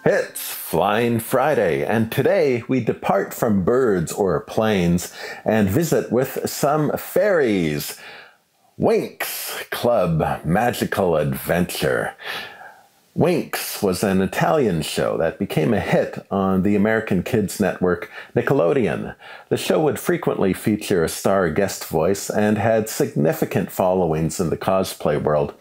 It's Flying Friday, and today we depart from birds or planes and visit with some fairies. Winx Club Magical Adventure. Winx was an Italian show that became a hit on the American kids network Nickelodeon. The show would frequently feature a star guest voice and had significant followings in the cosplay world.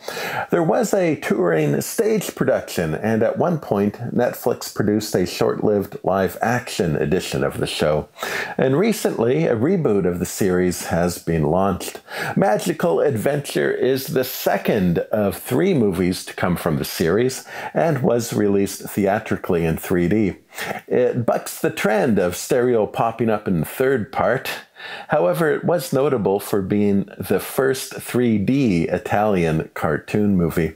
There was a touring stage production, and at one point, Netflix produced a short-lived live-action edition of the show. And recently, a reboot of the series has been launched. Magical Adventure is the second of 3 movies to come from the series, and was released theatrically in 3D. It bucks the trend of stereo popping up in the third part. However, it was notable for being the first 3D Italian cartoon movie.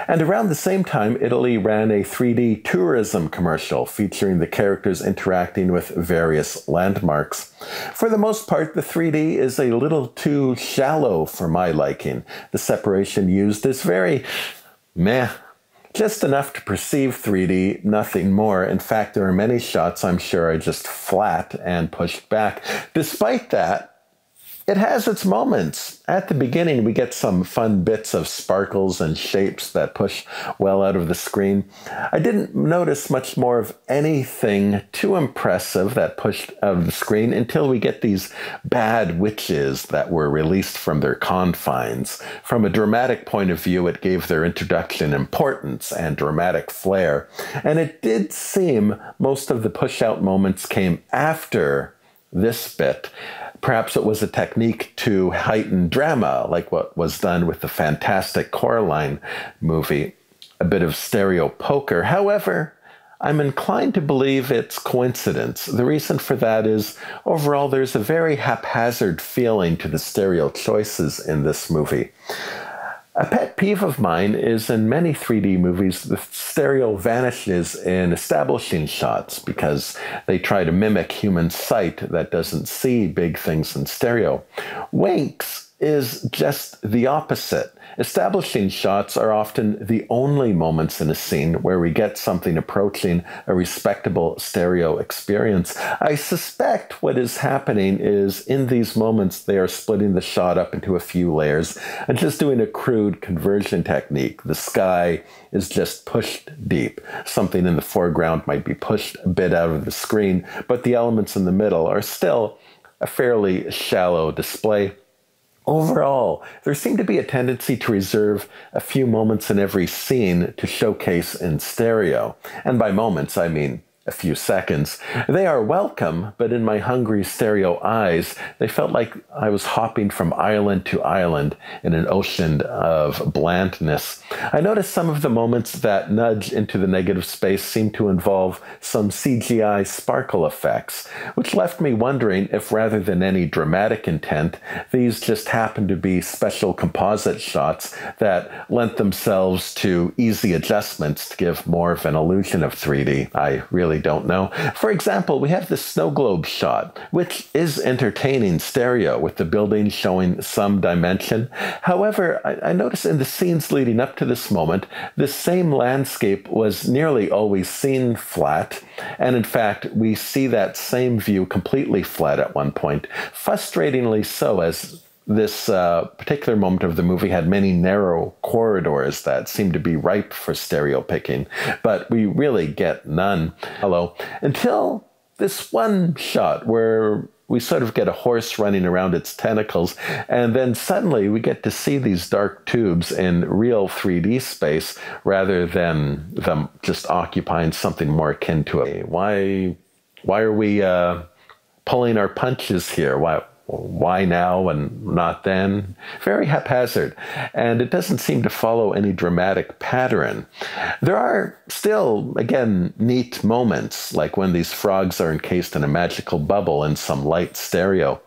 And around the same time, Italy ran a 3D tourism commercial featuring the characters interacting with various landmarks. For the most part, the 3D is a little too shallow for my liking. The separation used is very meh. Just enough to perceive 3D, nothing more. In fact, there are many shots I'm sure are just flat and pushed back. Despite that, it has its moments. At the beginning, we get some fun bits of sparkles and shapes that push well out of the screen. I didn't notice much more of anything too impressive that pushed out of the screen until we get these bad witches that were released from their confines. From a dramatic point of view, it gave their introduction importance and dramatic flair. And it did seem most of the push-out moments came after this bit. Perhaps it was a technique to heighten drama, like what was done with the fantastic Coraline movie, a bit of stereo poker. However, I'm inclined to believe it's coincidence. The reason for that is, overall, there's a very haphazard feeling to the stereo choices in this movie. A pet peeve of mine is in many 3D movies, the stereo vanishes in establishing shots because they try to mimic human sight that doesn't see big things in stereo. Winx is just the opposite. Establishing shots are often the only moments in a scene where we get something approaching a respectable stereo experience. I suspect what is happening is in these moments they are splitting the shot up into a few layers and just doing a crude conversion technique. The sky is just pushed deep. Something in the foreground might be pushed a bit out of the screen, but the elements in the middle are still a fairly shallow display. Overall, there seemed to be a tendency to reserve a few moments in every scene to showcase in stereo. And by moments, I mean a few seconds. They are welcome, but in my hungry stereo eyes, they felt like I was hopping from island to island in an ocean of blandness. I noticed some of the moments that nudge into the negative space seemed to involve some CGI sparkle effects, which left me wondering if rather than any dramatic intent, these just happened to be special composite shots that lent themselves to easy adjustments to give more of an illusion of 3D. I really don't know. For example, we have the snow globe shot, which is entertaining stereo with the building showing some dimension. However, I noticed in the scenes leading up to this moment, this same landscape was nearly always seen flat, and in fact, we see that same view completely flat at one point, frustratingly so, as this particular moment of the movie had many narrow corridors that seemed to be ripe for stereo picking, but we really get none. Until this one shot where we sort of get a horse running around its tentacles, and then suddenly we get to see these dark tubes in real 3D space rather than them just occupying something more akin to a... Why are we pulling our punches here? Why now and not then? Very haphazard, and it doesn't seem to follow any dramatic pattern. There are still, again, neat moments, like when these frogs are encased in a magical bubble in some light stereo.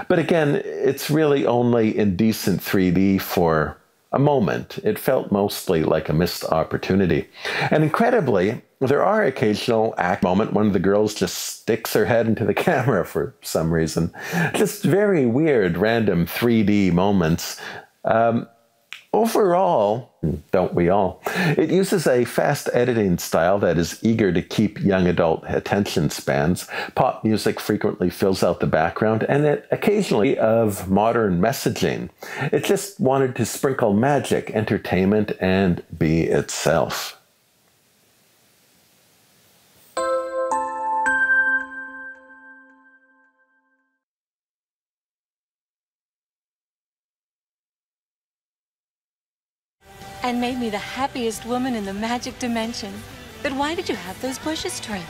But again, it's really only in decent 3D for a moment. It felt mostly like a missed opportunity. And incredibly, there are occasional act moments when the girls just sticks her head into the camera for some reason. Just very weird, random 3D moments. Overall, don't we all? It uses a fast editing style that is eager to keep young adult attention spans. Pop music frequently fills out the background, and it occasionally of modern messaging. It just wanted to sprinkle magic, entertainment, and be itself. And made me the happiest woman in the magic dimension. But why did you have those bushes trimmed?